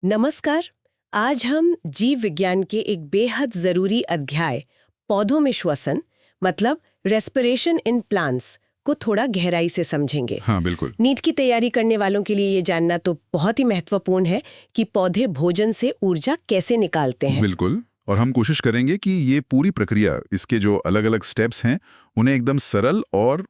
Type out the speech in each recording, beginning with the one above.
नमस्कार। आज हम जीव विज्ञान के एक बेहद जरूरी अध्याय पौधों में श्वसन मतलब रेस्पिरेशन इन प्लांट्स को थोड़ा गहराई से समझेंगे। हाँ बिल्कुल। नीट की तैयारी करने वालों के लिए ये जानना तो बहुत ही महत्वपूर्ण है कि पौधे भोजन से ऊर्जा कैसे निकालते हैं। बिल्कुल। और हम कोशिश करेंगे कि ये पूरी प्रक्रिया, इसके जो अलग अलग स्टेप्स हैं, उन्हें एकदम सरल और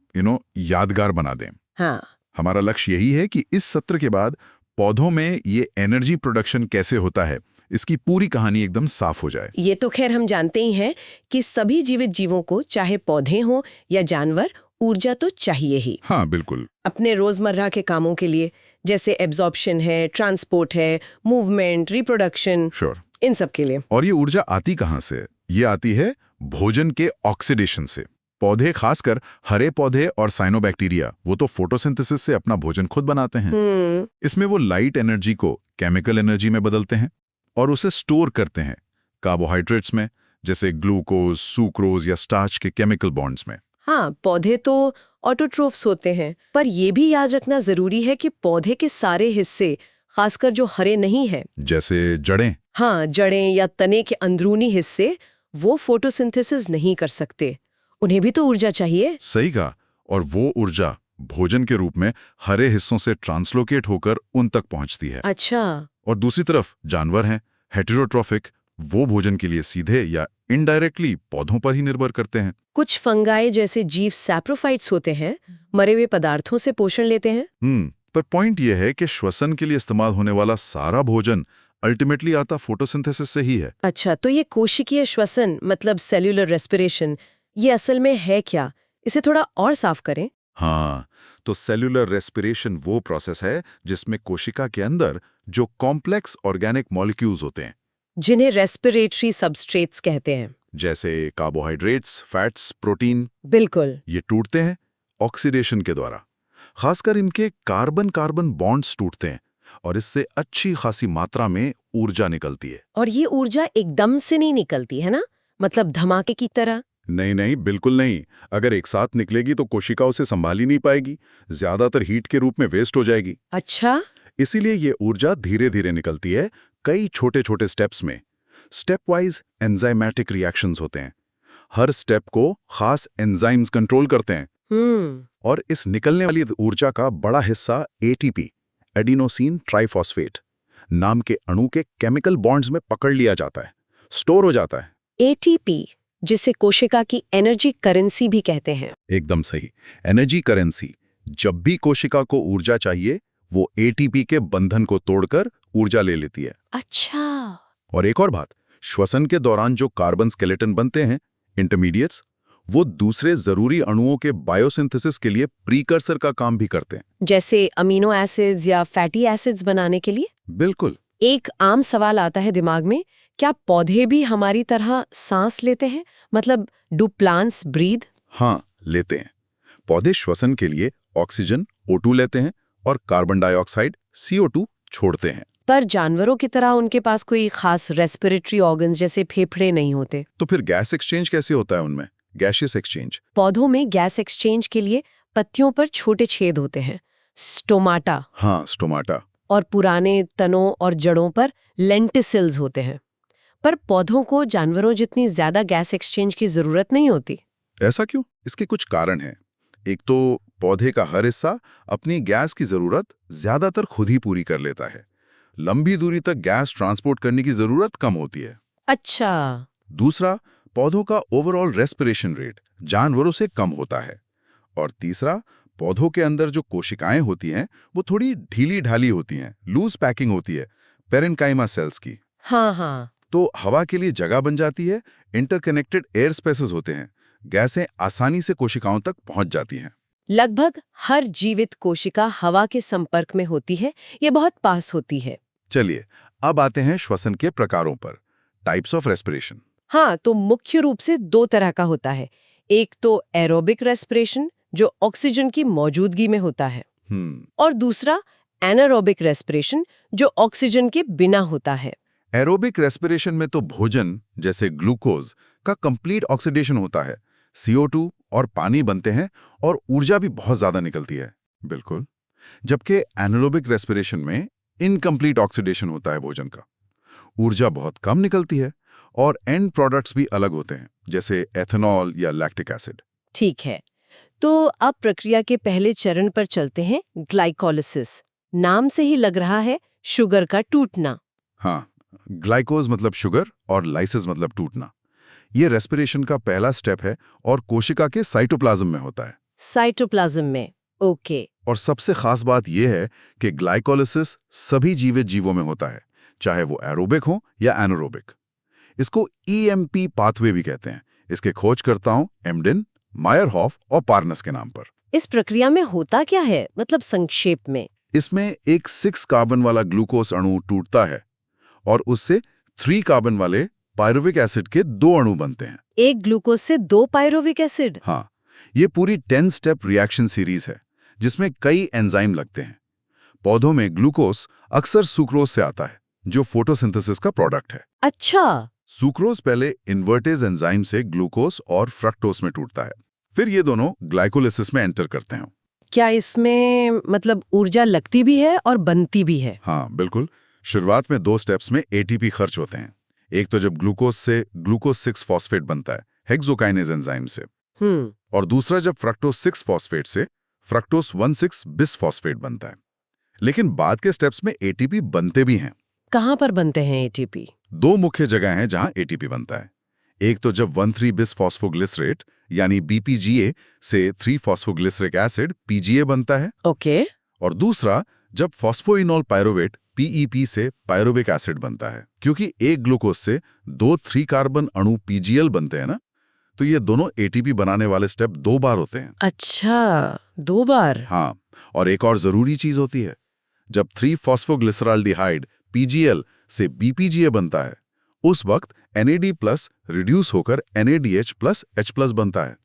यादगार बना दें। हाँ, हमारा लक्ष्य यही है कि इस सत्र के बाद पौधों में ये एनर्जी प्रोडक्शन कैसे होता है, इसकी पूरी कहानी एकदम साफ हो जाए। ये तो खैर हम जानते ही हैं कि सभी जीवित जीवों को, चाहे पौधे हों या जानवर, ऊर्जा तो चाहिए ही हाँ बिल्कुल। अपने रोजमर्रा के कामों के लिए, जैसे एब्जॉर्प्शन है, ट्रांसपोर्ट है, मूवमेंट, रिप्रोडक्शन, श्योर। इन सब के लिए। और ये ऊर्जा आती कहाँ से? ये आती है भोजन के ऑक्सीडेशन से। पौधे, खासकर हरे पौधे और साइनोबैक्टीरिया, वो तो फोटोसिंथेसिस से अपना भोजन खुद बनाते हैं। इसमें वो लाइट एनर्जी को केमिकल एनर्जी में बदलते हैं और उसे स्टोर करते हैं कार्बोहाइड्रेट्स में, जैसे ग्लूकोज, सुक्रोज या स्टार्च के केमिकल बॉन्ड्स में। हाँ, पौधे तो ऑटोट्रोफ्स होते हैं, पर यह भी याद रखना जरूरी है कि पौधे के सारे हिस्से, खासकर जो हरे नहीं हैं, जैसे जड़ें। हाँ, जड़ें या तने के अंदरूनी हिस्से, वो फोटोसिंथेसिस नहीं कर सकते। उन्हें भी तो ऊर्जा चाहिए। सही कहा। और वो ऊर्जा भोजन के रूप में हरे हिस्सों से ट्रांसलोकेट होकर उन तक पहुंचती है। अच्छा। और दूसरी तरफ जानवर हैं, हेटेरोट्रॉफिक, वो भोजन के लिए सीधे या इनडायरेक्टली पौधों पर ही निर्भर करते हैं। कुछ फंगाई जैसे जीव सैप्रोफाइट्स होते हैं, मरे हुए पदार्थों से पोषण लेते हैं। पर पॉइंट ये है कि श्वसन के लिए इस्तेमाल होने वाला सारा भोजन अल्टीमेटली आता फोटोसिंथेसिस से ही है। अच्छा, तो ये कोशिकीय श्वसन मतलब सेल्यूलर रेस्पिरेशन, ये असल में है क्या? इसे थोड़ा और साफ करें। हाँ, तो सेल्यूलर रेस्पिरेशन वो प्रोसेस है जिसमें कोशिका के अंदर जो कॉम्प्लेक्स ऑर्गेनिक मॉलिक्यूल्स होते हैं, जिन्हें रेस्पिरेटरी सबस्ट्रेट्स कहते हैं। जैसे कार्बोहाइड्रेट्स, फैट्स, प्रोटीन, बिल्कुल। ये टूटते हैं ऑक्सीडेशन के द्वारा। खासकर इनके कार्बन कार्बन बॉन्ड्स टूटते हैं और इससे अच्छी खासी मात्रा में ऊर्जा निकलती है। और ये ऊर्जा एकदम से नहीं निकलती है ना, मतलब धमाके की तरह? नहीं नहीं, बिल्कुल नहीं। अगर एक साथ निकलेगी तो कोशिका उसे संभाल ही नहीं पाएगी, ज्यादातर हीट के रूप में वेस्ट हो जाएगी। अच्छा। इसीलिए ये ऊर्जा धीरे धीरे निकलती है, कई छोटे छोटे स्टेप्स में। स्टेप वाइज एंजाइमेटिक रिएक्शंस होते हैं। हर स्टेप को खास एंजाइम्स कंट्रोल करते हैं। और इस निकलने वाली ऊर्जा का बड़ा हिस्सा एटीपी, एडिनोसिन ट्राइफॉस्फेट नाम के अणु के केमिकल बॉन्ड्स में पकड़ लिया जाता है, स्टोर हो जाता है। एटीपी, जिसे कोशिका की एनर्जी करेंसी भी कहते हैं। एकदम सही, एनर्जी करेंसी। जब भी कोशिका को ऊर्जा चाहिए, वो एटीपी के बंधन को तोड़कर ऊर्जा ले लेती है। अच्छा। और एक और बात, श्वसन के दौरान जो कार्बन स्केलेटन बनते हैं, इंटरमीडिएट्स, वो दूसरे जरूरी अणुओं के बायोसिंथेसिस के लिए प्रीकर्सर का काम भी करते हैं। जैसे अमीनो एसिड्स या फैटी एसिड्स बनाने के लिए? बिल्कुल। एक आम सवाल आता है दिमाग में, क्या पौधे भी हमारी तरह सांस लेते हैं? मतलब डू प्लांट्स ब्रीथ? हाँ, लेते हैं। पौधे श्वसन के लिए ऑक्सीजन O2 लेते हैं और कार्बन डाइऑक्साइड CO2 छोड़ते हैं। पर जानवरों की तरह उनके पास कोई खास रेस्पिरेटरी ऑर्गन्स जैसे फेफड़े नहीं होते। तो फिर गैस एक्सचेंज कैसे होता है उनमें? Gaseous exchange. पौधों में गैस एक्सचेंज के लिए पत्तियों पर छोटे छेद होते हैं, स्टोमाटा। हाँ, स्टोमाटा। और पुराने तनों और जड़ों पर लेंटिसिल्स होते हैं। पर पौधों को जानवरों जितनी ज्यादा गैस एक्सचेंज की जरूरत नहीं होती। ऐसा क्यों? इसके कुछ कारण हैं। एक तो पौधे का हर हिस्सा अपनी गैस की जरूरत ज्यादातर खुद ही पूरी कर लेता है। लंबी दूरी तक गैस ट्रांसपोर्ट करने की जरूरत कम होती है। अच्छा। दूसरा, पौधों का ओवरऑल रेस्पिरेशन रेट जानवरों से कम होता है। और तीसरा, पौधों के अंदर जो कोशिकाएं होती हैं, वो थोड़ी ढीली ढाली होती हैं, लूज पैकिंग होती है पेरेन्काइमा सेल्स की। हाँ हाँ। तो हवा के लिए जगह बन जाती है, इंटरकनेक्टेड एयर स्पेसेस होते हैं, गैसें आसानी से कोशिकाओं तक पहुंच जाती हैं। लगभग हर जीवित कोशिका हवा के संपर्क में होती है, ये बहुत पास होती है। चलिए, अब आते हैं श्वसन के प्रकारों पर, टाइप्स ऑफ रेस्पिरेशन। हाँ, तो मुख्य रूप से दो तरह का होता है। एक तो एरोबिक रेस्पिरेशन, जो ऑक्सीजन की मौजूदगी में होता है। और दूसरा एनारोबिक रेस्पिरेशन, जो ऑक्सीजन के बिना होता है। एरोबिक रेस्पिरेशन में तो भोजन जैसे ग्लूकोज का कंप्लीट ऑक्सीडेशन होता है, CO2 और पानी बनते हैं और ऊर्जा भी बहुत ज्यादा निकलती है। बिल्कुल। जबकि एनारोबिक रेस्पिरेशन में इनकम्प्लीट ऑक्सीडेशन होता है भोजन का। ऊर्जा बहुत कम निकलती है और एंड प्रोडक्ट्स भी अलग होते हैं, जैसे एथेनॉल या लैक्टिक एसिड। ठीक है, तो अब प्रक्रिया के पहले चरण पर चलते हैं, ग्लाइकोलिसिस। नाम से ही लग रहा है शुगर का टूटना। हाँ, ग्लाइकोज मतलब शुगर और लाइसिस मतलब टूटना। ये रेस्पिरेशन का पहला स्टेप है और कोशिका के साइटोप्लाज्म में होता है। साइटोप्लाज्म में, ओके। और सबसे खास बात यह है कि ग्लाइकोलिसिस सभी जीवित जीवों में होता है, चाहे वो एरोबिक हो या एनारोबिक। इसको EMP पाथवे भी कहते हैं। इसके खोजकर्ताओं एम्डेन, मायरहॉफ और पार्नस के नाम पर। इस प्रक्रिया में होता क्या है, मतलब संक्षेप में? इसमें एक 6 कार्बन वाला ग्लूकोज अणु टूटता है और उससे 3 कार्बन वाले पायरुविक एसिड के 2 अणु बनते हैं। एक ग्लूकोज से 2 पायरुविक एसिड? हाँ, ये पूरी 10 स्टेप रिएक्शन सीरीज है जिसमें कई एंजाइम लगते हैं। पौधों में ग्लूकोज अक्सर सुक्रोज से आता है, जो फोटोसिंथेसिस का प्रोडक्ट है। अच्छा। सुक्रोज पहले इन्वर्टेज एंजाइम से ग्लूकोज और फ्रक्टोज में टूटता है, फिर ये दोनों ग्लाइकोलिसिस में एंटर करते हैं। क्या इसमें मतलब ऊर्जा लगती भी है और बनती भी है? हाँ, बिल्कुल। शुरुआत में 2 स्टेप्स में ATP खर्च होते हैं। एक तो जब ग्लूकोज से ग्लूकोज 6 फॉस्फेट बनता है हेक्सोकाइनेज एंजाइम से, और दूसरा जब फ्रक्टोज 6 फॉस्फेट से फ्रक्टोज 1,6 बिस फॉस्फेट बनता है। लेकिन बाद के स्टेप्स में ATP बनते भी हैं। कहाँ पर बनते हैं ATP? 2 मुख्य जगह हैं जहां ATP बनता है। एक तो जब 1,3 बिस फॉस्फोग्लिसरेट यानी BPGA से 3 फॉस्फोग्लिसरिक एसिड PGA बनता है। ओके। और दूसरा जब फॉस्फोइनोल पायरुवेट PEP से पायरुविक एसिड बनता है। क्योंकि एक ग्लूकोज से 2 3 कार्बन अणु PGL बनते हैं ना, तो ये दोनों ATP बनाने वाले स्टेप 2 बार होते हैं। अच्छा, 2 बार? हाँ, और एक और जरूरी चीज होती है। जब 3 फॉस्फोग्लिसराल्डिहाइड PGL से BPGA बनता है, उस वक्त NAD प्लस रिड्यूस होकर NADH प्लस H+ बनता है।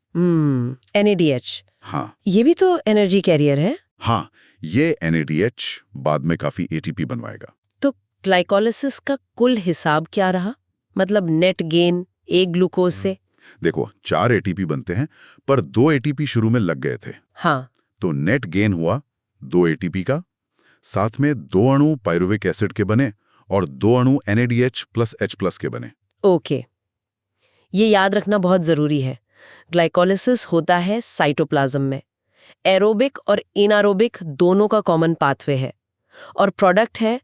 NADH। हाँ, ये भी तो एनर्जी कैरियर है। हाँ, ये NADH बाद में काफी ATP बनवाएगा। तो ग्लाइकोलिसिस का कुल हिसाब क्या रहा, मतलब नेट गेन एक ग्लूकोज से? देखो, 4 ATP बनते हैं, पर 2 ATP शुरू में लग गए थे। हाँ। तो नेट गेन हुआ 2 ATP का, साथ में 2 अणु पायरुविक एसिड के बने और 2 अणु NADH प्लस H+ के बने। ओके, ये याद रखना बहुत जरूरी है। ग्लाइकोलिसिस होता है साइटोप्लाज्म में। एरोबिक और इनारोबिक दोनों का कॉमन पाथवे है और प्रोडक्ट है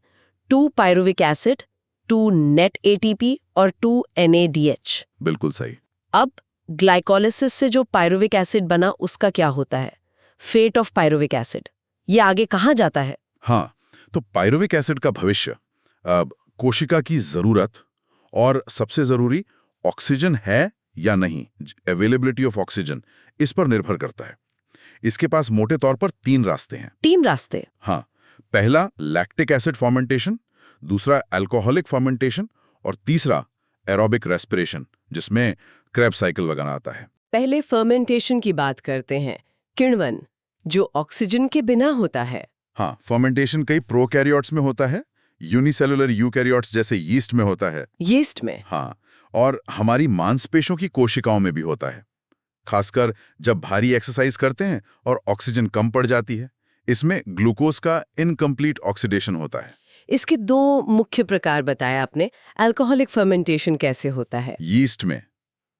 2 पायरुविक एसिड, 2 नेट ATP और 2 NADH। बिल्कुल सही। अब ग्लाइकोलिसिस से जो पायरुविक एसिड बना उसका क्या होता है? फेट ऑफ पायरुविक एसिड, ये आगे कहाँ जाता है? हाँ, तो पायरुविक एसिड का भविष्य कोशिका की जरूरत और सबसे जरूरी ऑक्सीजन है या नहीं, अवेलेबिलिटी ऑफ ऑक्सीजन, इस पर निर्भर करता है। इसके पास मोटे तौर पर 3 रास्ते हैं। 3 रास्ते? हाँ, पहला लैक्टिक एसिड फर्मेंटेशन, दूसरा अल्कोहलिक फर्मेंटेशन और तीसरा एरोबिक रेस्पिरेशन, जिसमें क्रेब्स साइकिल वगैरह आता है। पहले फर्मेंटेशन की बात करते हैं, किण्वन, जो ऑक्सीजन के बिना होता है। हाँ, फर्मेंटेशन कई प्रोकैरियोट्स में होता है, यूनिसेलुलर यूकैरियोट्स जैसे यीस्ट में होता है। यीस्ट में? हाँ, और हमारी मांसपेशियों की कोशिकाओं में भी होता है, खासकर जब भारी एक्सरसाइज करते हैं और ऑक्सीजन कम पड़ जाती है। इसमें ग्लूकोज का इनकम्प्लीट ऑक्सीडेशन होता है। इसके 2 मुख्य प्रकार बताए आपने। अल्कोहलिक फर्मेंटेशन कैसे होता है?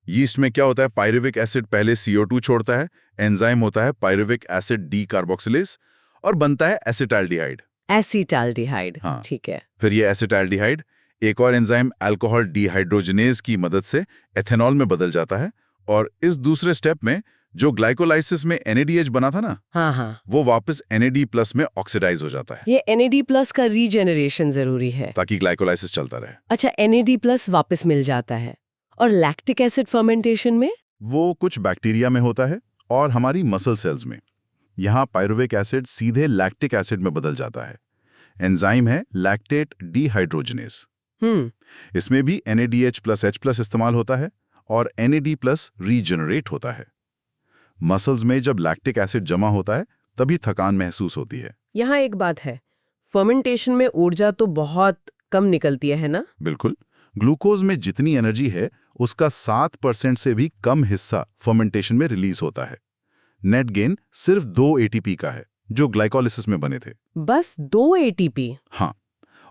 यीस्ट में क्या होता है, पायरुविक एसिड पहले CO2 छोड़ता है, एंजाइम होता है पायरुविक एसिड डीकार्बोक्सिलेज और बनता है एसिटाल्डिहाइड। एसिटाल्डिहाइड, हाँ, ठीक है। फिर ये एसिटाल्डिहाइड एक और एंजाइम अल्कोहल डीहाइड्रोजनेज की मदद से एथेनॉल में बदल जाता है और इस दूसरे स्टेप में जो ग्लाइकोलाइसिस में NADH बना था ना, हाँ, वो वापस NAD+ में ऑक्सीडाइज हो जाता है। ये NAD+ का रीजेनरेशन जरूरी है ताकि ग्लाइकोलाइसिस चलता रहे। अच्छा, NAD+ वापस मिल जाता है। और लैक्टिक एसिड फर्मेंटेशन में? वो कुछ बैक्टीरिया में होता है और हमारी मसल सेल्स में। यहाँ पायरुविक एसिड सीधे लैक्टिक एसिड में बदल जाता है। एंजाइम है लैक्टेट डीहाइड्रोजनेज। इसमें भी NADH प्लस H+ इस्तेमाल होता है और NAD+ रीजनरेट होता है। मसल्स में जब लैक्टिक एसिड जमा होता है तभी थकान महसूस होती है। यहाँ एक बात है, फर्मेंटेशन में ऊर्जा तो बहुत कम निकलती है ना? बिल्कुल, ग्लूकोज में जितनी एनर्जी है उसका 7% से भी कम हिस्सा फर्मेंटेशन में रिलीज होता है। नेट गेन सिर्फ 2 ATP का है जो ग्लाइकोलिसिस में बने थे। बस 2 ATP? हाँ,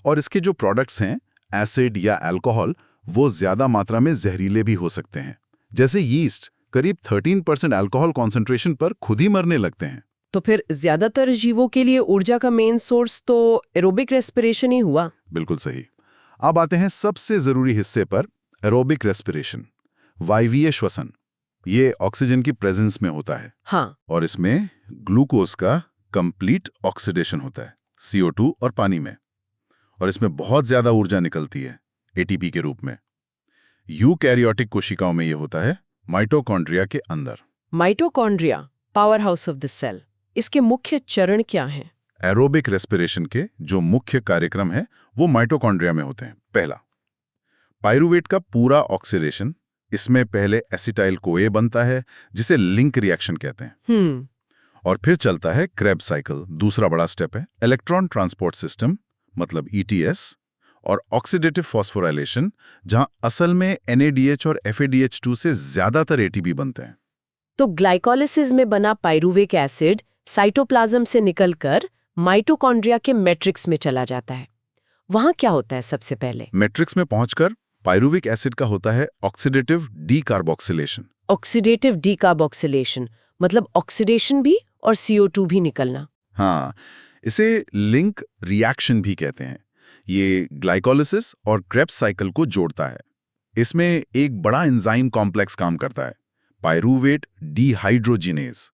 और इसके जो प्रोडक्ट्स हैं, एसिड या अल्कोहल, वो ज्यादा मात्रा में जहरीले भी हो सकते हैं। जैसे यीस्ट करीब 13% अल्कोहल कॉन्सेंट्रेशन पर खुद ही मरने लगते हैं। तो फिर ज्यादातर जीवों के लिए ऊर्जा का मेन सोर्स तो एरोबिक रेस्पिरेशन ही हुआ। बिल्कुल सही। अब आते हैं सबसे जरूरी हिस्से पर, एरोबिक रेस्पिरेशन, वायवीय श्वसन। ये ऑक्सीजन की प्रेजेंस में होता है। हाँ। और इसमें ग्लूकोज का कंप्लीट ऑक्सीडेशन होता है CO2 और पानी में, और इसमें बहुत ज्यादा ऊर्जा निकलती है ATP के रूप में। यूकैरियोटिक कोशिकाओं में ये होता है माइटोकॉन्ड्रिया के अंदर। Mitochondria, power house of the cell, इसके मुख्य चरण क्या हैं? एरोबिक रेस्पिरेशन के जो मुख्य कार्यक्रम है वो माइटोकॉन्ड्रिया में होते हैं। पहला, पाइरूवेट का पूरा ऑक्सीडेशन। इसमें पहले एसिटाइल कोए बनता है जिसे लिंक रिएक्शन कहते हैं। और फिर चलता है क्रेब्स साइकिल, दूसरा बड़ा स्टेप है इलेक्ट्रॉन ट्रांसपोर्ट सिस्टम, मतलब ETS, और ऑक्सीडेटिव फॉस्फोराइलेशन, जहां असल में NADH और FADH2 से ज्यादातर ATP बनते हैं। तो ग्लाइकोलिसिस में बना पाइरूविक एसिड साइटोप्लाज्म से निकलकर माइटोकॉन्ड्रिया के मैट्रिक्स में चला जाता है। वहां क्या होता है सबसे पहले? मैट्रिक्स में पहुंचकर पाइरूविक एसिड का होता है ऑक्सीडेटिव डीकार्बोक्सिलेशन। ऑक्सीडेटिव डीकार्बोक्सिलेशन मतलब ऑक्सीडेशन भी और CO2 भी निकलना। हाँ, इसे लिंक रिएक्शन भी कहते हैं। ये ग्लाइकोलिसिस और क्रेब्स साइकिल को जोड़ता है। इसमें एक बड़ा एंजाइम कॉम्प्लेक्स काम करता है, पाइरूवेट डिहाइड्रोजिनेज।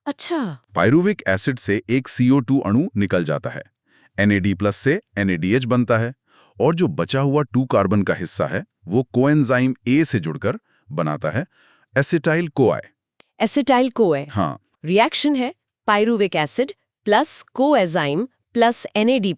अच्छा। पाइरूविक एसिड से एक CO2 अणु निकल जाता है, NAD+ से NADH बनता है, और जो बचा हुआ 2 कार्बन का हिस्सा है वो कोएंजाइम A से जुड़कर बनाता है एसिटाइल कोआई। Acetyl CoA. हाँ। रिएक्शन है pyruvic acid plus coenzyme plus NAD+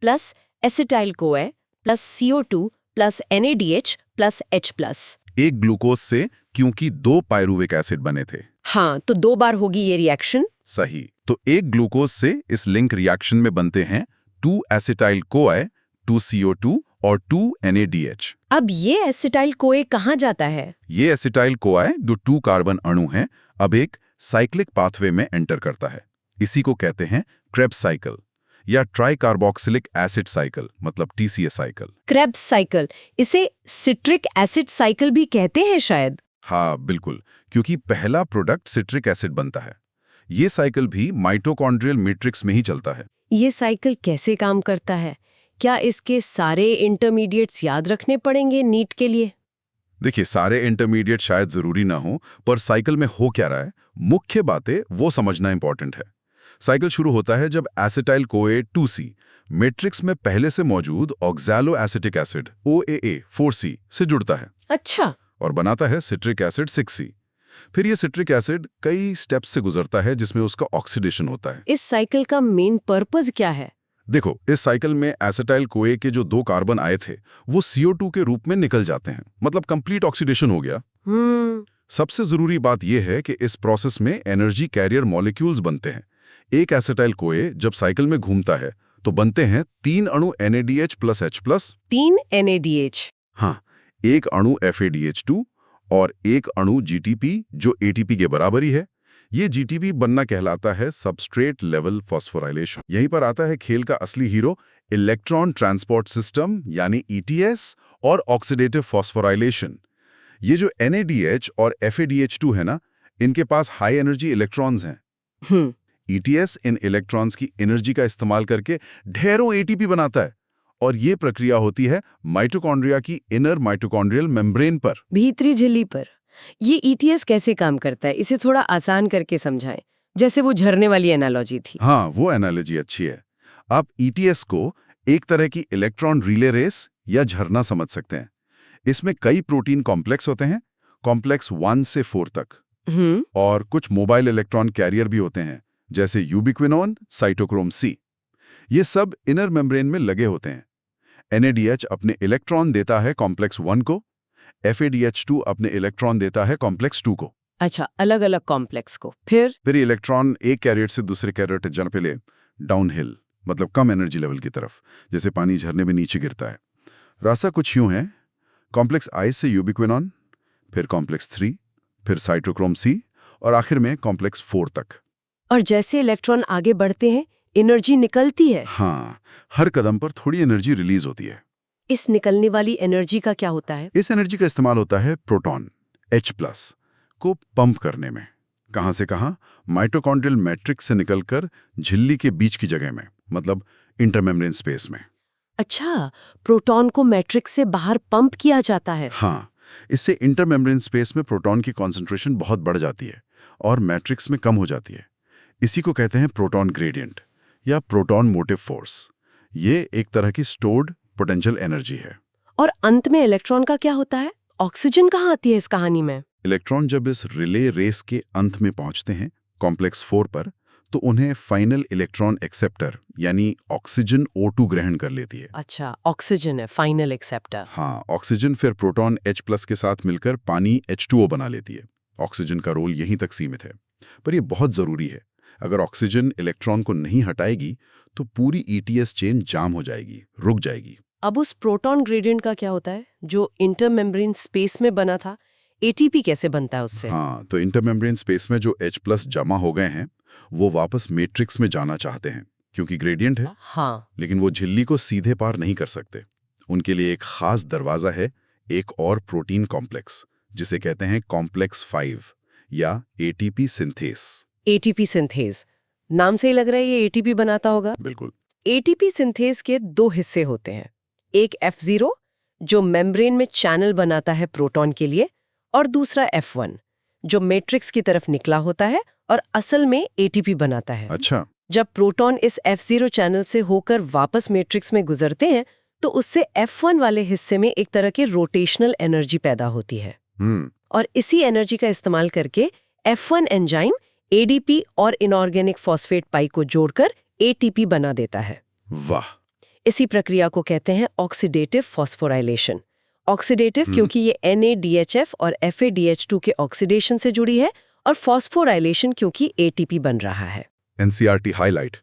plus acetyl CoA plus CO2 plus NADH plus H+। एक ग्लूकोज से, क्योंकि 2 पाइरूविक एसिड बने थे। हाँ, तो 2 बार होगी ये रिएक्शन। सही। तो एक ग्लूकोज से इस लिंक रिएक्शन में बनते हैं 2 एसिटाइल कोए, 2 CO2 और 2 NADH। अब ये एसिटाइल कोए कहाँ जाता है? ये एसिटाइल कोए जो 2 कार्बन अणु हैं, अब एक साइक्लिक पाथवे में एंटर करता है। इसी को कहते हैं क्रेब्स साइकिल या ट्राई कार्बोक्सिलिक एसिड साइकिल, मतलब TCA साइकिल। क्रेब्स साइकिल, इसे सिट्रिक एसिड साइकिल भी कहते हैं शायद। हाँ बिल्कुल, क्योंकि पहला प्रोडक्ट सिट्रिक एसिड बनता है। ये साइकिल भी माइटोकॉन्ड्रियल मैट्रिक्स में ही चलता है। ये साइकिल कैसे काम करता है? क्या इसके सारे इंटरमीडिएट्स याद रखने पड़ेंगे नीट के लिए? देखिए, सारे इंटरमीडिएट शायद जरूरी ना हो, पर साइकिल में हो क्या रहा है, मुख्य बातें वो समझना इंपॉर्टेंट है। साइकिल शुरू होता है जब एसिटाइल कोए 2C मैट्रिक्स में पहले से मौजूद oxalo acetic acid OAA 4C से जुड़ता है। अच्छा। और बनाता है सिट्रिक एसिड 6C। फिर ये सिट्रिक एसिड कई स्टेप्स से गुजरता है जिसमें उसका ऑक्सीडेशन होता है। इस साइकिल का मेन पर्पस क्या है? देखो, इस साइकिल में एसिटाइल कोए के जो 2 कार्बन आए थे वो CO2 के रूप में निकल जाते हैं, मतलब कंप्लीट ऑक्सीडेशन हो गया। सबसे जरूरी बात यह है कि इस प्रोसेस में एनर्जी कैरियर मॉलिक्यूल्स बनते हैं। एक एसिटाइल कोए जब साइकिल में घूमता है तो बनते हैं 3 अणु NADH + H+। 3 NADH। हाँ, एक अणु FADH2 और एक अणु GTP जो ATP के बराबर ही है। ये GTP बनना कहलाता है सबस्ट्रेट लेवल फॉस्फोराइलेशन। यहीं पर आता है खेल का असली हीरो, इलेक्ट्रॉन ट्रांसपोर्ट सिस्टम यानी ETS और ऑक्सीडेटिव फॉस्फोराइलेशन। ये जो NADH और FADH2 है ना, इनके पास हाई एनर्जी इलेक्ट्रॉन्स हैं। ETS इन इलेक्ट्रॉन्स की एनर्जी का इस्तेमाल करके ढेरों ATP बनाता है, और ये प्रक्रिया होती है माइटोकॉन्ड्रिया की इनर माइटोकॉन्ड्रियल मेम्ब्रेन पर, भीतरी झिल्ली पर। ये ETS कैसे काम करता है, इसे थोड़ा आसान करके समझाएं, जैसे वो झरने वाली एनालॉजी थी। हाँ, वो एनालॉजी अच्छी है। आप ETS को एक तरह की इलेक्ट्रॉन रिले रेस या झरना समझ सकते हैं। इसमें कई प्रोटीन कॉम्प्लेक्स होते हैं, कॉम्प्लेक्स 1 से 4 तक, और कुछ मोबाइल इलेक्ट्रॉन कैरियर भी होते हैं, जैसे यूबिक्विनोन, साइटोक्रोम C। ये सब इनर मेम्ब्रेन में लगे होते हैं। NADH अपने इलेक्ट्रॉन देता है कॉम्प्लेक्स 1 को, FADH2 अपने इलेक्ट्रॉन देता है कॉम्प्लेक्स 2 को। अच्छा, अलग अलग कॉम्प्लेक्स को। फिर इलेक्ट्रॉन एक कैरियर से दूसरे कैरियर तक जाने पहले डाउनहिल, मतलब कम एनर्जी लेवल की तरफ, जैसे पानी झरने में नीचे गिरता है। रास्ता कुछ यूं है, कॉम्प्लेक्स I से यूबिक्विनोन, फिर कॉम्प्लेक्स 3, फिर साइटोक्रोम C, और आखिर में कॉम्प्लेक्स 4 तक। और जैसे इलेक्ट्रॉन आगे बढ़ते हैं, एनर्जी निकलती है। हाँ, हर कदम पर थोड़ी एनर्जी रिलीज होती है। इस निकलने वाली एनर्जी का क्या होता है? इस एनर्जी का इस्तेमाल होता है प्रोटॉन H+ को पंप करने में। कहाँ से कहाँ? माइटोकॉन्ड्रियल मैट्रिक्स से निकलकर झिल्ली के बीच की जगह में, मतलब इंटरमेम्ब्रेन स्पेस में। अच्छा, प्रोटॉन को मैट्रिक्स से बाहर पंप किया जाता है। हाँ, इससे इंटरमेम्ब्रेन स्पेस में प्रोटॉन की कॉन्सेंट्रेशन बहुत बढ़ जाती है और मैट्रिक्स में कम हो जाती है। इसी को कहते हैं प्रोटॉन ग्रेडियंट या प्रोटॉन मोटिव फोर्स। ये एक तरह की स्टोर्ड पोटेंशियल एनर्जी है। और अंत में इलेक्ट्रॉन का क्या होता है? ऑक्सीजन कहाँ आती है इस कहानी में? इलेक्ट्रॉन जब इस रिले रेस के अंत में पहुंचते हैं कॉम्प्लेक्स 4 पर, तो उन्हें फाइनल इलेक्ट्रॉन एक्सेप्टर यानी ऑक्सीजन O2 ग्रहण कर लेती है। अच्छा, ऑक्सीजन है फाइनल एक्सेप्टर। हाँ, ऑक्सीजन फिर प्रोटॉन H+ के साथ मिलकर पानी H2O बना लेती है। ऑक्सीजन का रोल यहीं तक सीमित है, पर यह बहुत जरूरी है। अगर ऑक्सीजन इलेक्ट्रॉन को नहीं हटाएगी तो पूरी ETS चेन जाम हो जाएगी, रुक जाएगी। अब उस प्रोटॉन ग्रेडियंट का क्या होता है जो इंटरमेम्ब्रेन स्पेस में बना था? ATP कैसे बनता है उससे? हाँ, तो इंटरमेम्ब्रेन स्पेस में जो H+ जमा हो गए हैं वो वापस मैट्रिक्स में जाना चाहते हैं क्योंकि ग्रेडियंट है। हाँ, लेकिन वो झिल्ली को सीधे पार नहीं कर सकते। उनके लिए एक खास दरवाजा है, एक और प्रोटीन कॉम्प्लेक्स, जिसे कहते हैं कॉम्प्लेक्स 5 या ATP सिंथेस। ATP सिंथेज, नाम से ही लग रहा है ये ATP बनाता होगा। बिल्कुल। ATP सिंथेज के 2 हिस्से होते हैं, एक F0 जो मेम्ब्रेन में चैनल बनाता है प्रोटॉन के लिए, और दूसरा F1 जो मैट्रिक्स की तरफ निकला होता है और असल में ATP बनाता है। अच्छा। जब प्रोटॉन इस F0 चैनल से होकर वापस मैट्रिक्स में गुजरते हैं तो उससे F1 वाले हिस्से में एक तरह की रोटेशनल एनर्जी पैदा होती है। और इसी एनर्जी का इस्तेमाल करके F1 एंजाइम ADP और इनऑर्गेनिक फॉस्फेट पाई को जोड़कर ATP बना देता है। वाह। इसी प्रक्रिया को कहते हैं ऑक्सीडेटिव फॉस्फोराइलेशन। ऑक्सीडेटिव क्योंकि ये NADHF और FADH2 के ऑक्सीडेशन से जुड़ी है, और फॉस्फोराइलेशन क्योंकि ATP बन रहा है। NCERT highlight.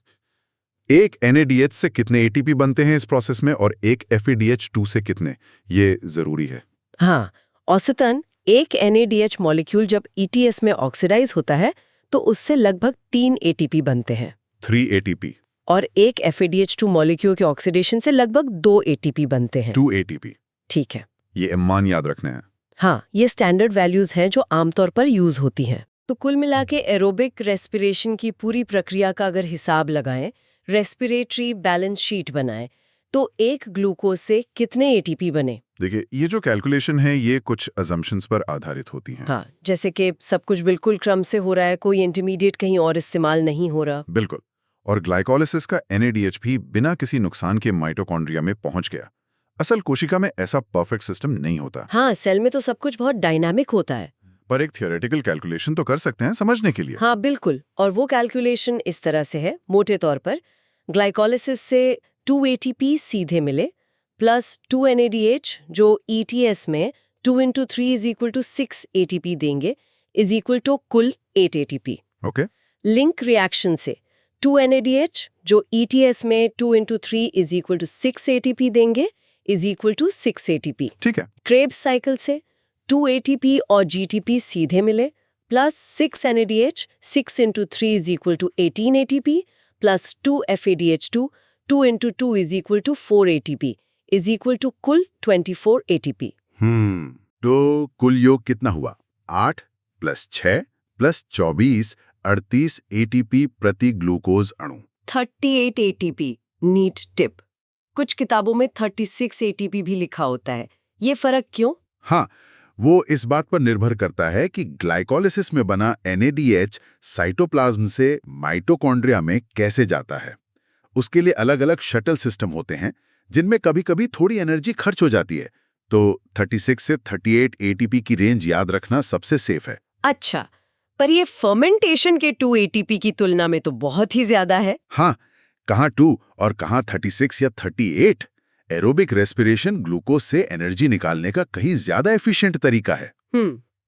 एक NADH से कितने ATP बनते हैं इस प्रोसेस में और एक FADH2 से कितने, ये जरूरी है। हाँ, औसतन एक NADH मॉलिक्यूल जब ETS में ऑक्सीडाइज होता है तो उससे लगभग 3 ATP बनते हैं। 3 ATP। और एक FADH2 मॉलिक्यूल के ऑक्सीडेशन से लगभग 2 ATP बनते हैं। 2 ATP। ठीक है, ये मान याद रखना है। हाँ, ये स्टैंडर्ड वैल्यूज हैं जो आमतौर पर यूज होती हैं। तो कुल मिला के एरोबिक रेस्पिरेशन की पूरी प्रक्रिया का अगर हिसाब लगाएं, रेस्पिरेटरी बैलेंस शीट बनाएं, तो एक ग्लूकोज से कितने ATP बने? देखिए, ये जो कैलकुलेशन है ये कुछ अजम्पशंस पर आधारित होती हैं। हाँ, जैसे कि सब कुछ बिल्कुल क्रम से हो रहा है, कोई इंटरमीडिएट कहीं और इस्तेमाल नहीं हो रहा। बिल्कुल। और ग्लाइकोलिसिस का NADH भी बिना किसी नुकसान के माइटोकॉन्ड्रिया में पहुंच गया। असल कोशिका में ऐसा परफेक्ट सिस्टम नहीं होता। हाँ, सेल में तो सब कुछ बहुत डायनामिक होता है। पर एक थियोरेटिकल कैलकुलेशन तो कर सकते हैं समझने के लिए। हाँ बिल्कुल, और वो कैलकुलेशन इस तरह से है, मोटे तौर पर ग्लाइकोलिसिस से 2 ATP सीधे मिले प्लस 2 NADH जो ETS में 2 × 3 = 6 ATP देंगे इज इक्वल टू कुल 8 ATP। ओके। लिंक रिएक्शन से 2 NADH जो ETS में 2 × 3 = 6 ATP देंगे इज इक्वल टू 6 ATP। ठीक है। क्रेब्स साइकिल से 2 ATP और GTP सीधे मिले plus 6 NADH 6 × 3 = 18 ATP plus 2 FADH2 2 × 2 = 4 ATP is equal to कुल 24 ATP। तो कुल योग कितना हुआ? 8 + 6 + 24 38 ATP प्रति ग्लूकोज अणु। 38 ATP। नीट टिप, कुछ किताबों में 36 ATP भी लिखा होता है, ये फर्क क्यों? हाँ, वो इस बात पर निर्भर करता है कि ग्लाइकोलिसिस में बना NADH साइटोप्लाज्म से माइटोकॉन्ड्रिया में कैसे जाता है। उसके लिए अलग-अलग शटल सिस्टम होते हैं जिनमें कभी-कभी थोड़ी एनर्जी खर्च हो जाती है। तो 36 से 38 ATP की रेंज याद रखना सबसे सेफ है। अच्छा, पर ये फर्मेंटेशन के 2 ATP की तुलना में तो बहुत ही ज्यादा है। हाँ, कहाँ 2 और कहाँ 36 या 38। एरोबिक रेस्पिरेशन ग्लूकोज से एनर्जी निकालने का कहीं ज्यादा एफिशिएंट तरीका है।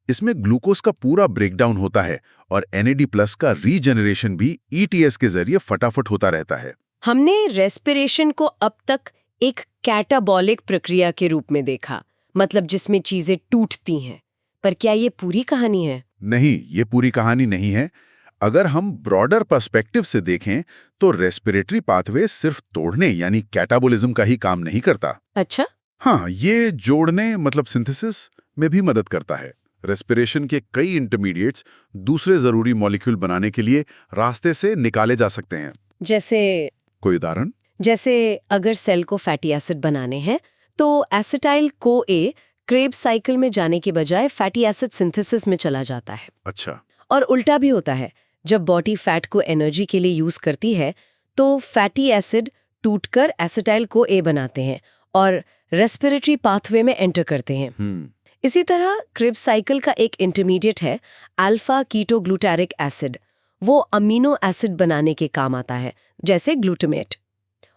इसमें ग्लूकोज का पूरा ब्रेकडाउन होता है और NAD+ का रीजनरेशन भी ETS के जरिए फटाफट होता रहता है। हमने रेस्पिरेशन को अब तक एक कैटाबॉलिक प्रक्रिया के रूप में देखा, मतलब जिसमें चीजें टूटती हैं। पर क्या ये पूरी कहानी है? नहीं, ये पूरी कहानी नहीं है। अगर हम ब्रॉडर पर्सपेक्टिव से देखें तो रेस्पिरेटरी पाथवे सिर्फ तोड़ने यानी कैटाबोलिज्म का ही काम नहीं करता। अच्छा। हाँ, ये जोड़ने मतलब सिंथेसिस में भी मदद करता है। रेस्पिरेशन के कई इंटरमीडिएट्स दूसरे जरूरी मॉलिक्यूल बनाने के लिए रास्ते से निकाले जा सकते हैं। जैसे? कोई उदाहरण? जैसे अगर सेल को फैटी एसिड बनाने हैं तो एसिटाइल को ए क्रेब्स साइकिल में जाने के बजाय फैटी एसिड सिंथेसिस में चला जाता है। अच्छा। और उल्टा भी होता है, जब बॉडी फैट को एनर्जी के लिए यूज करती है तो फैटी एसिड टूटकर एसिटाइल को ए बनाते हैं और रेस्पिरेटरी पाथवे में एंटर करते हैं। इसी तरह क्रेब्स साइकिल का एक इंटरमीडिएट है अल्फा कीटोग्लूटारिक एसिड। वो अमीनो एसिड बनाने के काम आता है, जैसे ग्लूटामेट।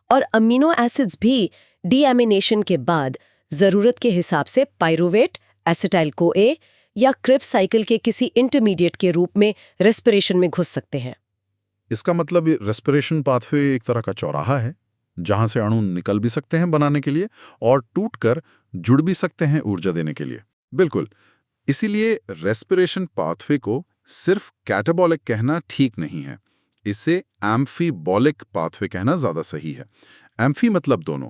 और अमीनो एसिड्स भी डीएमिनेशन के बाद जरूरत के हिसाब से पाइरुवेट, एसिटाइल को ए या क्रेब्स साइकिल के किसी इंटरमीडिएट के रूप में रेस्पिरेशन में घुस सकते हैं। इसका मतलब रेस्पिरेशन पाथवे एक तरह का चौराहा है जहां से अणु निकल भी सकते हैं बनाने के लिए और टूटकर जुड़ भी सकते हैं ऊर्जा देने के लिए। बिल्कुल। इसीलिए रेस्पिरेशन पाथवे को सिर्फ कैटाबॉलिक कहना ठीक नहीं है, इसे एम्फीबॉलिक पाथवे कहना ज्यादा सही है। एम्फी मतलब दोनों,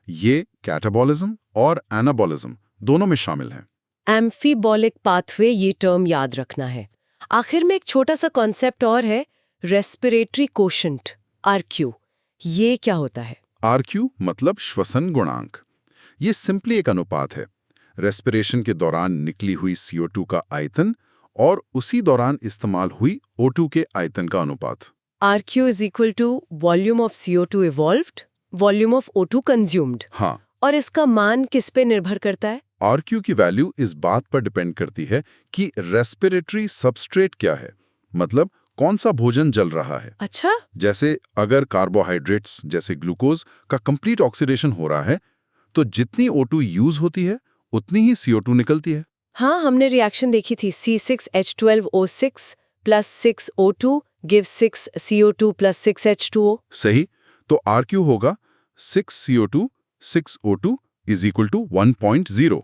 ये कैटाबॉलिज्म और एनाबॉलिज्म दोनों में शामिल है। एम्फीबॉलिक पाथवे, ये टर्म याद रखना है। आखिर में एक छोटा सा कॉन्सेप्ट और है, रेस्पिरेटरी कोशेंट, आरक्यू। ये क्या होता है? आरक्यू मतलब श्वसन गुणांक। ये सिंपली एक अनुपात है रेस्पिरेशन के दौरान निकली हुई CO2 का आयतन और उसी दौरान इस्तेमाल हुई O2 के आयतन का अनुपात। RQ is equal to volume of CO2 evolved, volume of O2 consumed। हाँ। और इसका मान किस पे निर्भर करता है? RQ की वैल्यू इस बात पर डिपेंड करती है कि रेस्पिरेटरी सबस्ट्रेट क्या है, मतलब कौन सा भोजन जल रहा है। अच्छा। जैसे अगर कार्बोहाइड्रेट्स जैसे ग्लूकोज का कंप्लीट ऑक्सीडेशन हो रहा है तो जितनी O2 यूज होती है उतनी ही CO2 निकलती है। हाँ, हमने रिएक्शन देखी थी, C6H12O6 plus 6O2 gives 6 CO2 plus 6 H2O। सही। तो RQ होगा 6 CO2 6 O2 is equal to 1.0।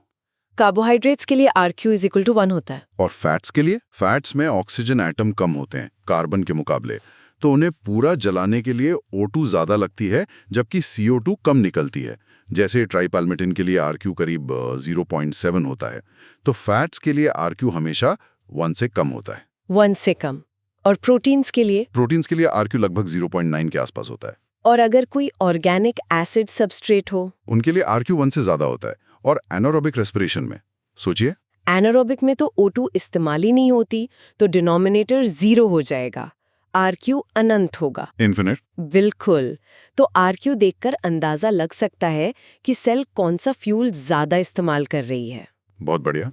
Carbohydrates के लिए RQ is equal to 1 होता है। और फैट्स के लिए, फैट्स में ऑक्सीजन एटम कम होते हैं कार्बन के मुकाबले, तो उन्हें पूरा जलाने के लिए O2 ज्यादा लगती है जबकि CO2 कम निकलती है। जैसे ट्राइपैल्मिटिन के लिए RQ करीब 0.7 होता है, तो फैट्स के लिए RQ हमेशा 1 से कम होता है। 1 से कम। और प्रोटीन्स के लिए? प्रोटीन्स के लिए RQ लगभग 0.9 के आसपास होता है। और अगर कोई ऑर्गेनिक एसिड सबस्ट्रेट हो? उनके लिए RQ 1 से ज्यादा होता है। और एनारोबिक रेस्पिरेशन में सोचिए, एनारोबिक में तो O2 इस्तेमाल ही नहीं होती, तो डिनोमिनेटर 0 हो जाएगा, RQ अनंत होगा। इन्फिनिट। बिल्कुल। तो RQ देखकर अंदाजा लग सकता है कि सेल कौन सा फ्यूल ज्यादा इस्तेमाल कर रही है। बहुत बढ़िया।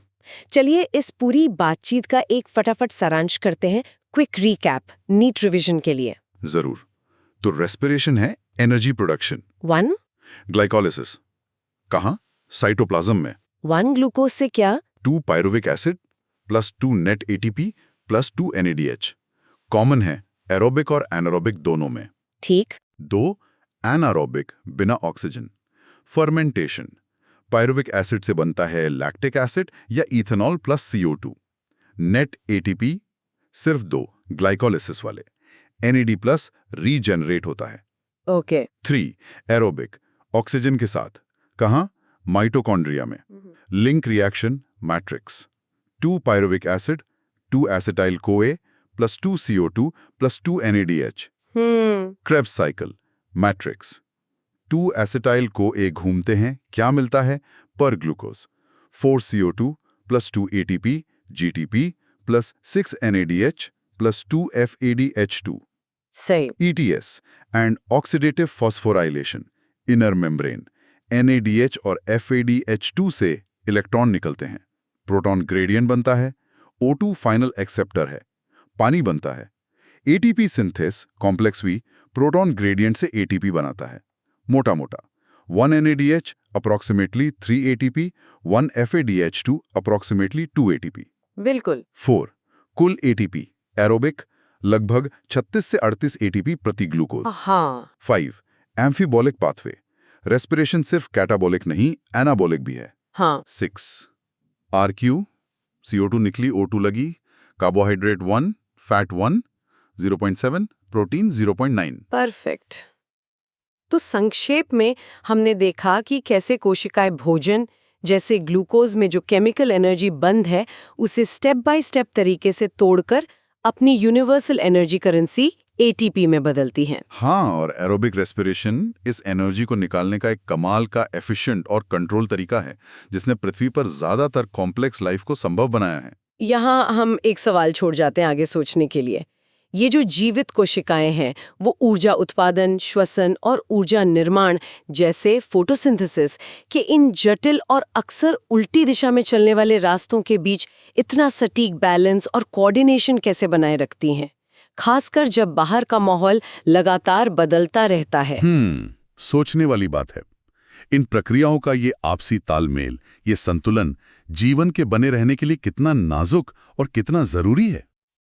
चलिए इस पूरी बातचीत का एक फटाफट सारांश करते हैं, क्विक रिकैप, नीट रिवीजन के लिए। जरूर। तो रेस्पिरेशन है एनर्जी प्रोडक्शन। 1 ग्लाइकोलिसिस। कहाँ? साइटोप्लाज्म में। 1 ग्लूकोज से क्या? 2 pyruvic acid plus 2 net ATP plus 2 NADH। Common है एरोबिक और एनारोबिक दोनों में। ठीक। 2 एनारोबिक बिना ऑक्सीजन। फर्मेंटेशन। पायरुविक एसिड से बनता है लैक्टिक एसिड या ethanol plus CO2। Net ATP सिर्फ 2 ग्लाइकोलिसिस वाले। NAD प्लस रीजेनरेट होता है। ओके। 3 एरोबिक ऑक्सीजन के साथ। कहाँ? माइटोकॉन्ड्रिया में। Link reaction matrix. 2 pyruvic acid 2 acetyl CoA plus 2 CO2 plus 2 NADH। Krebs cycle matrix. 2 acetyl CoA घूमते हैं, क्या मिलता है? पर glucose 4 CO2 plus 2 ATP GTP plus 6 NADH plus 2 FADH2। सही। ETS and oxidative phosphorylation. Inner membrane. NADH और FADH2 से electron निकलते हैं, प्रोटॉन ग्रेडियंट बनता है, O2 फाइनल एक्सेप्टर है, पानी बनता है। ATP synthase complex V proton gradient से ATP बनाता है। मोटा मोटा 1 NADH approximately 3 ATP, 1 FADH2 approximately 2 ATP। बिल्कुल। 4 कुल ATP एरोबिक लगभग 36 से 38 ATP प्रति ग्लूकोज। हाँ। 5 एम्फीबॉलिक पाथवे। रेस्पिरेशन सिर्फ कैटाबॉलिक नहीं, एनाबॉलिक भी है। हाँ। 6 RQ CO2 निकली, O2 लगी, कार्बोहाइड्रेट 1 फैट 1 0.7, प्रोटीन 0.9। परफेक्ट। तो संक्षेप में हमने देखा कि कैसे कोशिकाएं भोजन जैसे ग्लूकोज में जो केमिकल एनर्जी बंद है उसे स्टेप बाय स्टेप तरीके से तोड़कर अपनी यूनिवर्सल एनर्जी करेंसी एटीपी में बदलती हैं। हाँ, और एरोबिक रेस्पिरेशन इस एनर्जी को निकालने का एक कमाल का एफिशिएंट और कंट्रोल तरीका है जिसने पृथ्वी पर ज्यादातर कॉम्प्लेक्स लाइफ को संभव बनाया है। यहाँ हम एक सवाल छोड़ जाते हैं आगे सोचने के लिए। ये जो जीवित कोशिकाएं हैं वो ऊर्जा उत्पादन, श्वसन और ऊर्जा निर्माण जैसे फोटोसिंथेसिस के इन जटिल और अक्सर उल्टी दिशा में चलने वाले रास्तों के बीच इतना सटीक बैलेंस और कोऑर्डिनेशन कैसे बनाए रखती हैं, खासकर जब बाहर का माहौल लगातार बदलता रहता है। सोचने वाली बात है। इन प्रक्रियाओं का ये आपसी तालमेल, ये संतुलन जीवन के बने रहने के लिए कितना नाजुक और कितना जरूरी है।